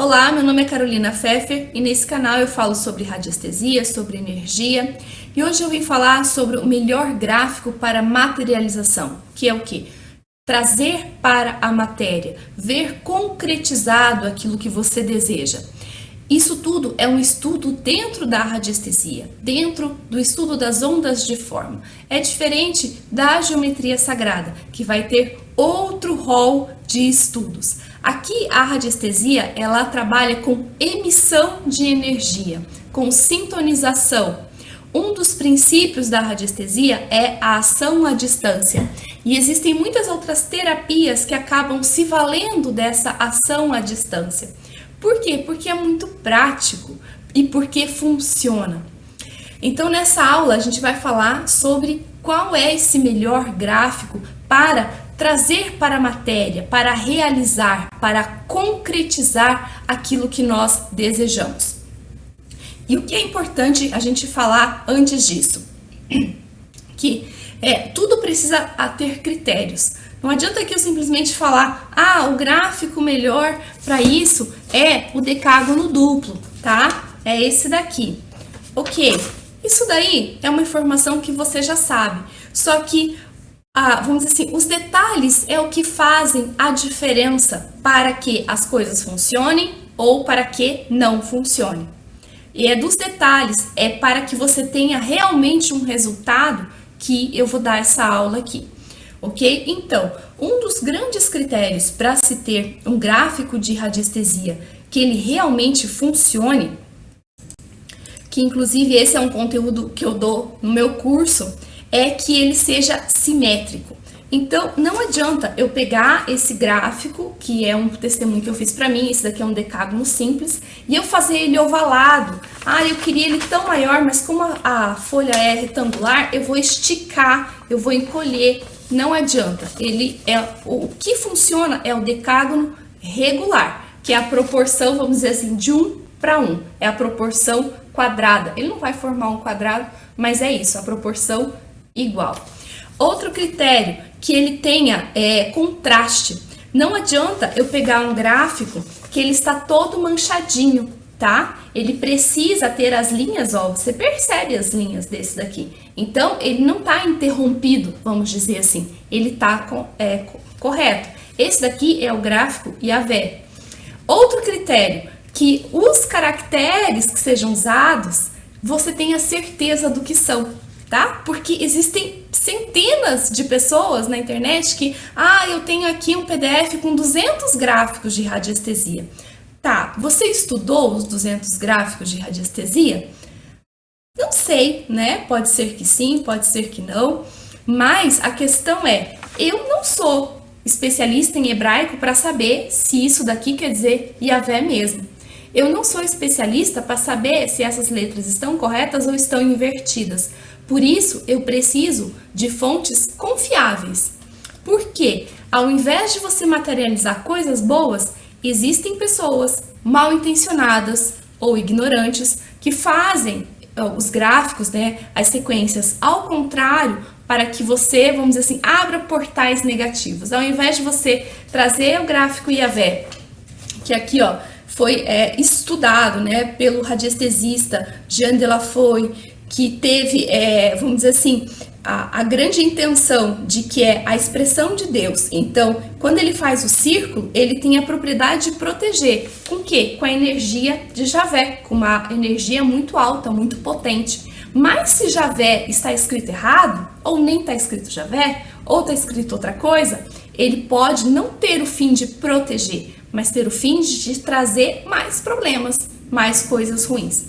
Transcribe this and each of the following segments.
Olá, meu nome é Carolina Pfeffer e nesse canal eu falo sobre radiestesia, sobre energia e hoje eu vim falar sobre o melhor gráfico para materialização, que é o quê? Trazer para a matéria, ver concretizado aquilo que você deseja. Isso tudo é um estudo dentro da radiestesia, dentro do estudo das ondas de forma. É diferente da geometria sagrada, que vai ter outro rol de estudos. Aqui a radiestesia, ela trabalha com emissão de energia, com sintonização. Um dos princípios da radiestesia é a ação à distância. E existem muitas outras terapias que acabam se valendo dessa ação à distância. Por quê? Porque é muito prático e porque funciona. Então, nessa aula, a gente vai falar sobre qual é esse melhor gráfico para trazer para a matéria, para realizar, para concretizar aquilo que nós desejamos. E o que é importante a gente falar antes disso? Que tudo precisa ter critérios. Não adianta que eu simplesmente falar, o gráfico melhor para isso é o decágono duplo, tá? É esse daqui. Ok, isso daí é uma informação que você já sabe, só que, vamos dizer assim, os detalhes é o que fazem a diferença para que as coisas funcionem ou para que não funcionem. E é dos detalhes, é para que você tenha realmente um resultado que eu vou dar essa aula aqui. Ok? Então, um dos grandes critérios para se ter um gráfico de radiestesia que ele realmente funcione, que inclusive esse é um conteúdo que eu dou no meu curso, é que ele seja simétrico. Então, não adianta eu pegar esse gráfico, que é um testemunho que eu fiz para mim, esse daqui é um decágono simples, e eu fazer ele ovalado. Eu queria ele tão maior, mas como a folha é retangular, eu vou esticar, eu vou encolher. Não adianta. O que funciona é o decágono regular, que é a proporção, vamos dizer assim, de 1 para 1. É a proporção quadrada. Ele não vai formar um quadrado, mas é isso, a proporção igual. Outro critério, que ele tenha contraste. Não adianta eu pegar um gráfico que ele está todo manchadinho, tá? Ele precisa ter as linhas, você percebe as linhas desse daqui. Então, ele não está interrompido, vamos dizer assim. Ele está correto. Esse daqui é o gráfico IAVE. Outro critério, que os caracteres que sejam usados, você tenha certeza do que são, tá? Porque existem centenas de pessoas na internet que, eu tenho aqui um PDF com 200 gráficos de radiestesia. Tá, você estudou os 200 gráficos de radiestesia? Não sei, né? Pode ser que sim, pode ser que não. Mas a questão eu não sou especialista em hebraico para saber se isso daqui quer dizer Yahvé mesmo. Eu não sou especialista para saber se essas letras estão corretas ou estão invertidas. Por isso, eu preciso de fontes confiáveis. Porque, ao invés de você materializar coisas boas, existem pessoas mal intencionadas ou ignorantes que fazem os gráficos, as sequências ao contrário, para que você, vamos dizer assim, abra portais negativos. Ao invés de você trazer o gráfico Yahvé, que aqui foi estudado pelo radiestesista Jean Delafoy, que teve, vamos dizer assim, a grande intenção de que é a expressão de Deus. Então, quando ele faz o círculo, ele tem a propriedade de proteger. Com o quê? Com a energia de Javé, com uma energia muito alta, muito potente. Mas se Javé está escrito errado, ou nem está escrito Javé, ou está escrito outra coisa, ele pode não ter o fim de proteger, mas ter o fim de trazer mais problemas, mais coisas ruins.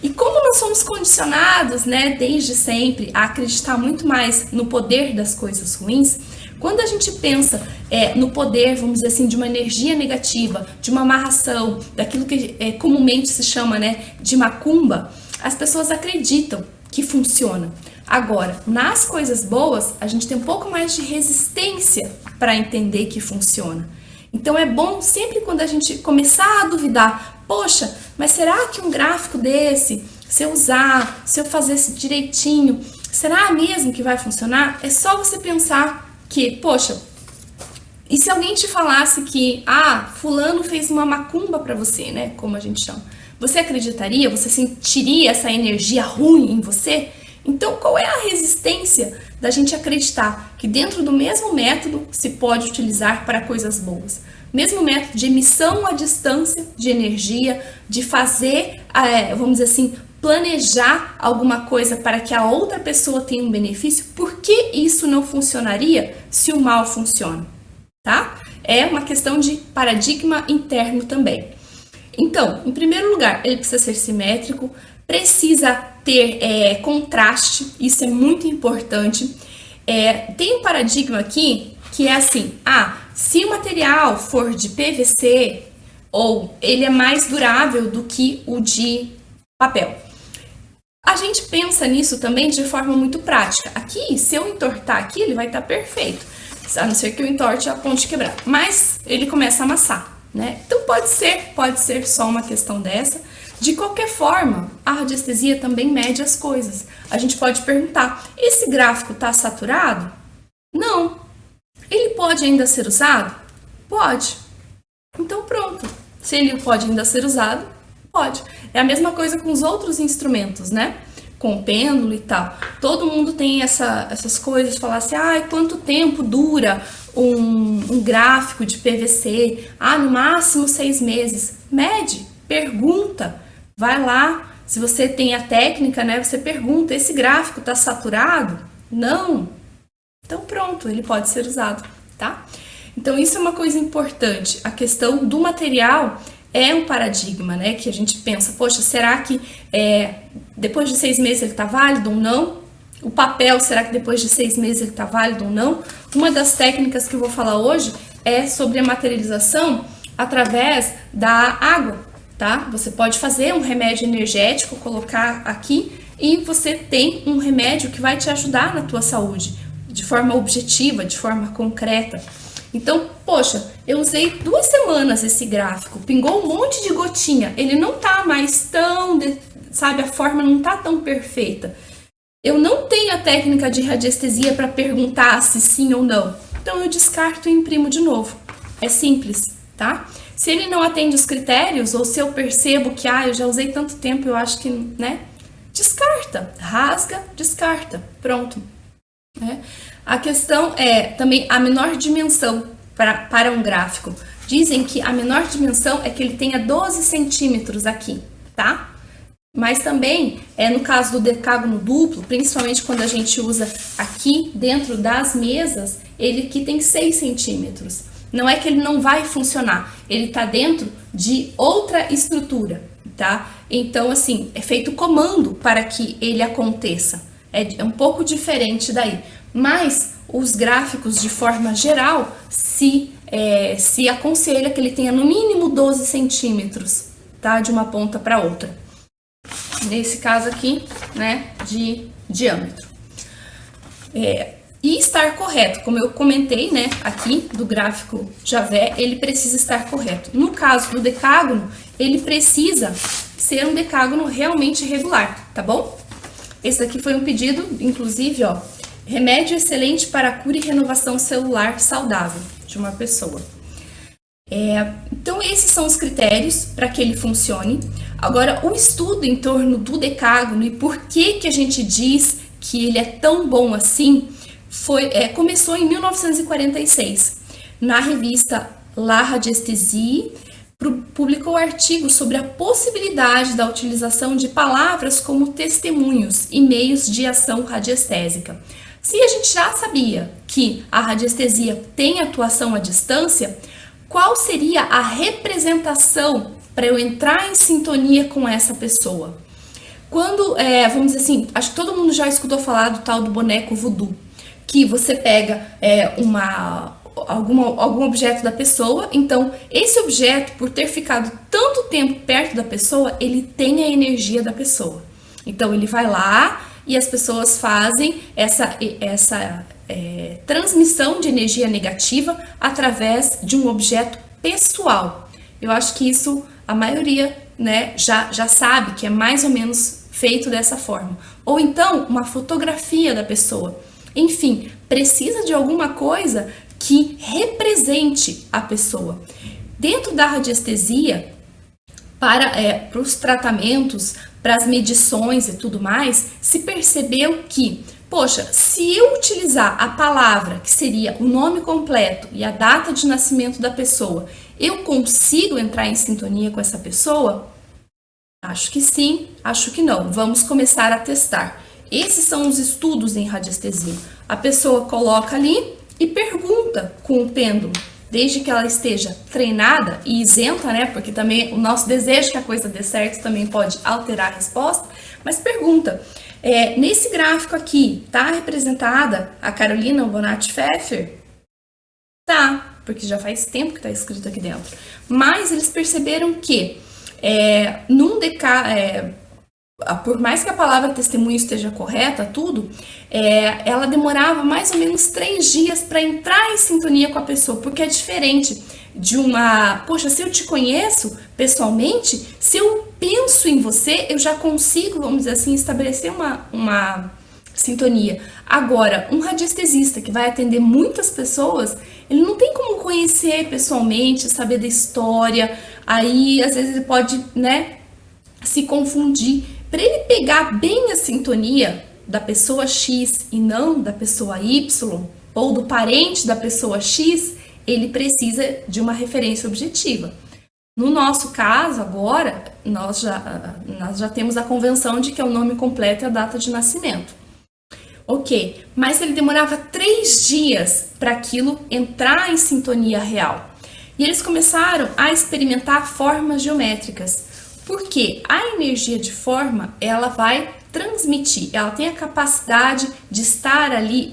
E como nós somos condicionados, desde sempre, a acreditar muito mais no poder das coisas ruins, quando a gente pensa no poder, vamos dizer assim, de uma energia negativa, de uma amarração, daquilo que comumente se chama de macumba, as pessoas acreditam que funciona. Agora, nas coisas boas, a gente tem um pouco mais de resistência para entender que funciona. Então é bom sempre quando a gente começar a duvidar, poxa, mas será que um gráfico desse, se eu usar, se eu fazer esse direitinho, será mesmo que vai funcionar? É só você pensar que, poxa, E se alguém te falasse que, fulano fez uma macumba para você, né, como a gente chama, você acreditaria? Você sentiria essa energia ruim em você? Então, qual é a resistência da gente acreditar que dentro do mesmo método se pode utilizar para coisas boas? Mesmo método de emissão à distância de energia, de fazer, vamos dizer assim, planejar alguma coisa para que a outra pessoa tenha um benefício, por que isso não funcionaria se o mal funciona? Tá? É uma questão de paradigma interno também. Então, em primeiro lugar, ele precisa ser simétrico, precisa ter contraste, isso é muito importante. Tem um paradigma aqui que é assim, se o material for de PVC, ou ele é mais durável do que o de papel. A gente pensa nisso também de forma muito prática. Aqui, se eu entortar aqui, ele vai estar perfeito, a não ser que eu entorte a ponte quebrada, mas ele começa a amassar, né? Então pode ser só uma questão dessa. De qualquer forma, a radiestesia também mede as coisas. A gente pode perguntar, esse gráfico está saturado? Não. Ele pode ainda ser usado? Pode. Então pronto. Se ele pode ainda ser usado, pode. É a mesma coisa com os outros instrumentos, né? Com o pêndulo e tal. Todo mundo tem essas coisas, falar assim, quanto tempo dura um gráfico de PVC? No máximo 6 meses. Mede, pergunta, vai lá. Se você tem a técnica, né? Você pergunta, esse gráfico está saturado? Não. Então pronto, ele pode ser usado, tá? Então isso é uma coisa importante. A questão do material é um paradigma, né? Que a gente pensa, poxa, será que depois de 6 meses ele está válido ou não? O papel, será que depois de 6 meses ele está válido ou não? Uma das técnicas que eu vou falar hoje é sobre a materialização através da água, tá? Você pode fazer um remédio energético, colocar aqui e você tem um remédio que vai te ajudar na tua saúde, de forma objetiva, de forma concreta. Então, poxa, eu usei 2 semanas esse gráfico, pingou um monte de gotinha, ele não tá mais tão, a forma não tá tão perfeita. Eu não tenho a técnica de radiestesia para perguntar se sim ou não, então eu descarto e imprimo de novo. É simples, tá? Se ele não atende os critérios, ou se eu percebo que, eu já usei tanto tempo, eu acho que, né? Descarta, rasga, descarta, pronto. A questão é também a menor dimensão para um gráfico. Dizem que a menor dimensão é que ele tenha 12 centímetros aqui, tá? Mas também, no caso do decágono duplo, principalmente quando a gente usa aqui dentro das mesas, ele aqui tem 6 centímetros. Não é que ele não vai funcionar, ele tá dentro de outra estrutura, tá? Então, assim, é feito comando para que ele aconteça. É um pouco diferente daí. Mas os gráficos, de forma geral, se aconselha que ele tenha no mínimo 12 centímetros, tá? De uma ponta para outra. Nesse caso aqui, né, de diâmetro. E estar correto, como eu comentei, né, aqui do gráfico Javé, ele precisa estar correto. No caso do decágono, ele precisa ser um decágono realmente regular, tá bom? Esse daqui foi um pedido, inclusive, remédio excelente para a cura e renovação celular saudável de uma pessoa. Então, esses são os critérios para que ele funcione. Agora, o estudo em torno do decágono e por que a gente diz que ele é tão bom assim, começou em 1946. Na revista La Radiesthésie, publicou artigos sobre a possibilidade da utilização de palavras como testemunhos e meios de ação radiestésica. Se a gente já sabia que a radiestesia tem atuação à distância, qual seria a representação para eu entrar em sintonia com essa pessoa? Quando, vamos dizer assim, acho que todo mundo já escutou falar do tal do boneco voodoo, que você pega algum objeto da pessoa, então esse objeto, por ter ficado tanto tempo perto da pessoa, ele tem a energia da pessoa. Então ele vai lá e as pessoas fazem essa transmissão de energia negativa através de um objeto pessoal. Eu acho que isso a maioria, né, já sabe que é mais ou menos feito dessa forma. Ou então uma fotografia da pessoa. Enfim, precisa de alguma coisa que represente a pessoa. Dentro da radiestesia, para os tratamentos, para as medições e tudo mais, se percebeu que, poxa, se eu utilizar a palavra, que seria o nome completo e a data de nascimento da pessoa, eu consigo entrar em sintonia com essa pessoa? Acho que sim, acho que não. Vamos começar a testar. Esses são os estudos em radiestesia. A pessoa coloca ali e pergunta com o pêndulo, desde que ela esteja treinada e isenta, né? Porque também o nosso desejo que a coisa dê certo também pode alterar a resposta, mas pergunta. Nesse gráfico aqui, tá representada a Carolina Bonatti Pfeffer? Tá, porque já faz tempo que tá escrito aqui dentro. Mas eles perceberam que por mais que a palavra testemunho esteja correta, tudo, ela demorava mais ou menos 3 dias para entrar em sintonia com a pessoa, porque é diferente de poxa, se eu te conheço pessoalmente, se eu penso em você, eu já consigo, vamos dizer assim, estabelecer uma sintonia. Agora, um radiestesista que vai atender muitas pessoas, ele não tem como conhecer pessoalmente, saber da história, aí às vezes ele pode, né, se confundir. Para ele pegar bem a sintonia da pessoa X e não da pessoa Y, ou do parente da pessoa X, ele precisa de uma referência objetiva. No nosso caso, agora, nós já temos a convenção de que é o nome completo e a data de nascimento. Ok, mas ele demorava 3 dias para aquilo entrar em sintonia real. E eles começaram a experimentar formas geométricas. Porque a energia de forma, ela vai transmitir, ela tem a capacidade de estar ali,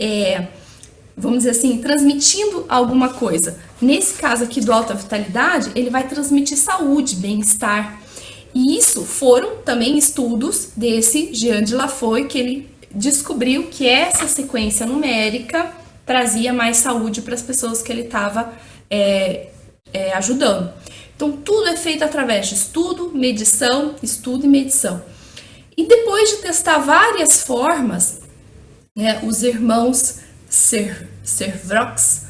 vamos dizer assim, transmitindo alguma coisa. Nesse caso aqui do Alta Vitalidade, ele vai transmitir saúde, bem-estar. E isso foram também estudos desse Jean de Laffoy, que ele descobriu que essa sequência numérica trazia mais saúde para as pessoas que ele estava ajudando. Então, tudo é feito através de estudo e medição. E depois de testar várias formas, os irmãos Servrox,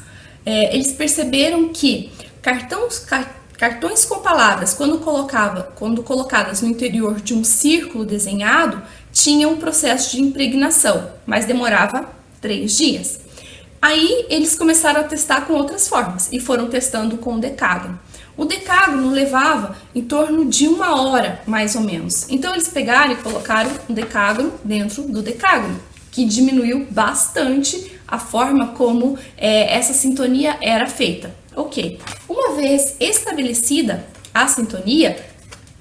eles perceberam que cartões com palavras, quando colocadas no interior de um círculo desenhado, tinham um processo de impregnação, mas demorava 3 dias. Aí, eles começaram a testar com outras formas e foram testando com o decágono. O decágono levava em torno de 1 hora, mais ou menos. Então, eles pegaram e colocaram um decágono dentro do decágono, que diminuiu bastante a forma como essa sintonia era feita. Ok, uma vez estabelecida a sintonia,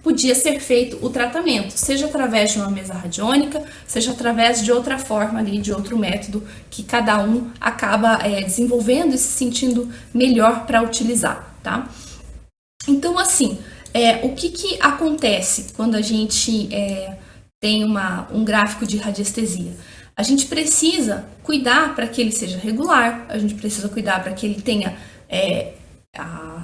podia ser feito o tratamento, seja através de uma mesa radiônica, seja através de outra forma ali, de outro método que cada um acaba desenvolvendo e se sentindo melhor para utilizar, tá? Então, assim, o que acontece quando a gente tem um gráfico de radiestesia? A gente precisa cuidar para que ele seja regular, a gente precisa cuidar para que ele tenha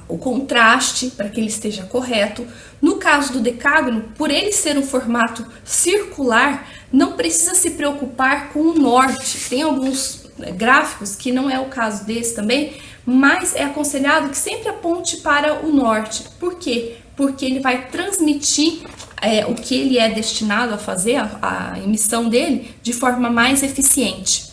o contraste, para que ele esteja correto. No caso do decágono, por ele ser um formato circular, não precisa se preocupar com o norte. Tem alguns gráficos que não é o caso desse também, mas é aconselhado que sempre aponte para o norte. Por quê? Porque ele vai transmitir o que ele é destinado a fazer, a emissão dele, de forma mais eficiente.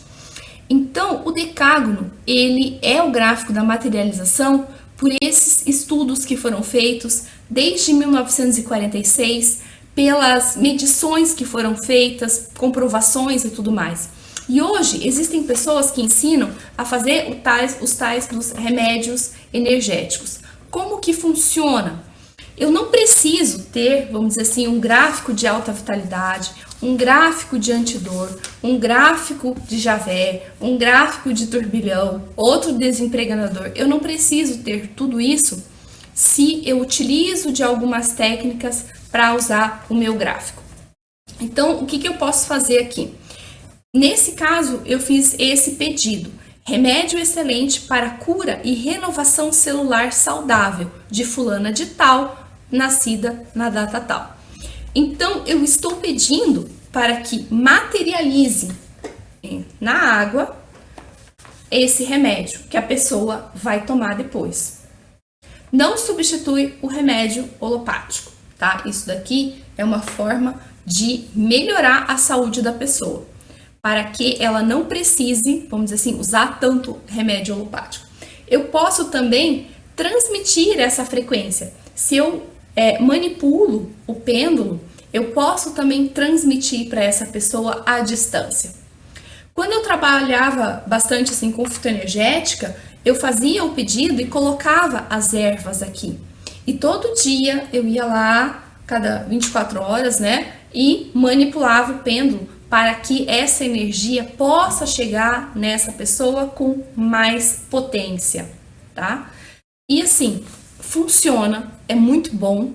Então, o decágono, ele é o gráfico da materialização por esses estudos que foram feitos desde 1946, pelas medições que foram feitas, comprovações e tudo mais. E hoje existem pessoas que ensinam a fazer os tais dos remédios energéticos. Como que funciona? Eu não preciso ter, vamos dizer assim, um gráfico de alta vitalidade, um gráfico de antidor, um gráfico de Javé, um gráfico de turbilhão, outro desempregador. Eu não preciso ter tudo isso se eu utilizo de algumas técnicas para usar o meu gráfico. Então, o que eu posso fazer aqui? Nesse caso, eu fiz esse pedido. Remédio excelente para cura e renovação celular saudável de fulana de tal, nascida na data tal. Então, eu estou pedindo para que materialize na água esse remédio que a pessoa vai tomar depois. Não substitui o remédio holopático, tá? Isso daqui é uma forma de melhorar a saúde da pessoa, para que ela não precise, vamos dizer assim, usar tanto remédio holopático. Eu posso também transmitir essa frequência. Se eu manipulo o pêndulo, eu posso também transmitir para essa pessoa à distância. Quando eu trabalhava bastante assim com fitoenergética, eu fazia o pedido e colocava as ervas aqui. E todo dia eu ia lá, cada 24 horas, né, e manipulava o pêndulo para que essa energia possa chegar nessa pessoa com mais potência, tá? E assim, funciona, é muito bom.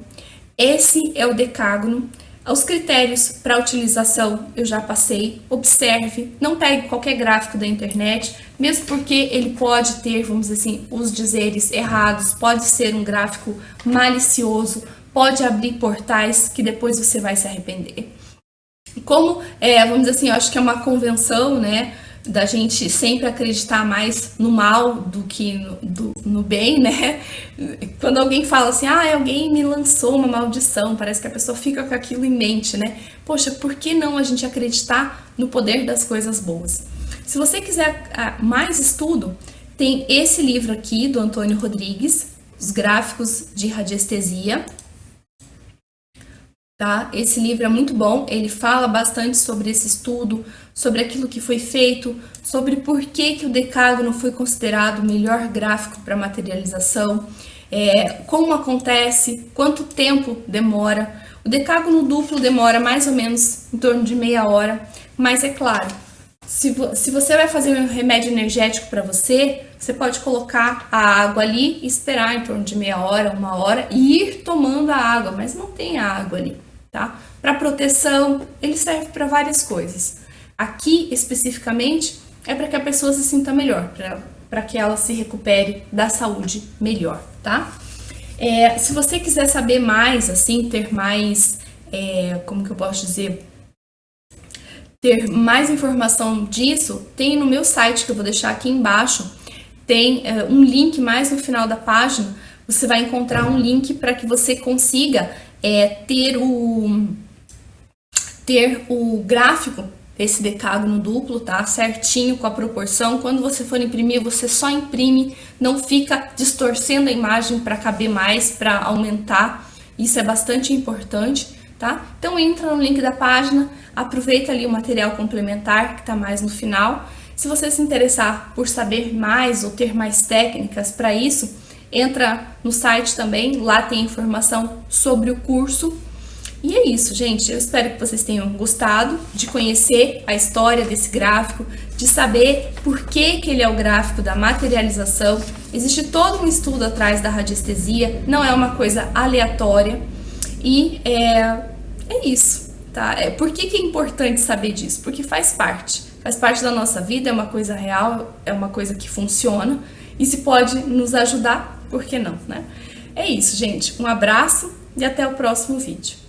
Esse é o decágono. Os critérios para utilização eu já passei. Observe, não pegue qualquer gráfico da internet, mesmo porque ele pode ter, vamos dizer assim, os dizeres errados, pode ser um gráfico malicioso, pode abrir portais que depois você vai se arrepender. Como, vamos dizer assim, eu acho que é uma convenção, né, da gente sempre acreditar mais no mal do que no bem, né? Quando alguém fala assim, alguém me lançou uma maldição, parece que a pessoa fica com aquilo em mente, né? Poxa, por que não a gente acreditar no poder das coisas boas? Se você quiser mais estudo, tem esse livro aqui do Antônio Rodrigues, Os Gráficos de Radiestesia. Tá? Esse livro é muito bom, ele fala bastante sobre esse estudo, sobre aquilo que foi feito, sobre por que o decágono foi considerado o melhor gráfico para materialização, como acontece, quanto tempo demora. O decágono duplo demora mais ou menos em torno de meia hora, mas é claro, se você vai fazer um remédio energético para você, você pode colocar a água ali e esperar em torno de meia hora, uma hora e ir tomando a água, mas não tem água ali. Tá? Para proteção, ele serve para várias coisas. Aqui, especificamente, é para que a pessoa se sinta melhor, para que ela se recupere da saúde melhor, tá? Se você quiser saber mais, assim, ter mais, como que eu posso dizer? Ter mais informação disso, tem no meu site, que eu vou deixar aqui embaixo, tem um link mais no final da página, você vai encontrar um link para que você consiga ter o gráfico desse decágono duplo, tá? Certinho com a proporção. Quando você for imprimir, você só imprime, não fica distorcendo a imagem para caber mais, para aumentar. Isso é bastante importante, tá? Então entra no link da página, aproveita ali o material complementar que tá mais no final. Se você se interessar por saber mais ou ter mais técnicas para isso, entra no site também, lá tem informação sobre o curso. E é isso, gente. Eu espero que vocês tenham gostado de conhecer a história desse gráfico, de saber por que ele é o gráfico da materialização. Existe todo um estudo atrás da radiestesia, não é uma coisa aleatória. E é isso, tá? Por que é importante saber disso? Porque faz parte da nossa vida, é uma coisa real, é uma coisa que funciona. E se pode nos ajudar, por que não, né? É isso, gente. Um abraço e até o próximo vídeo.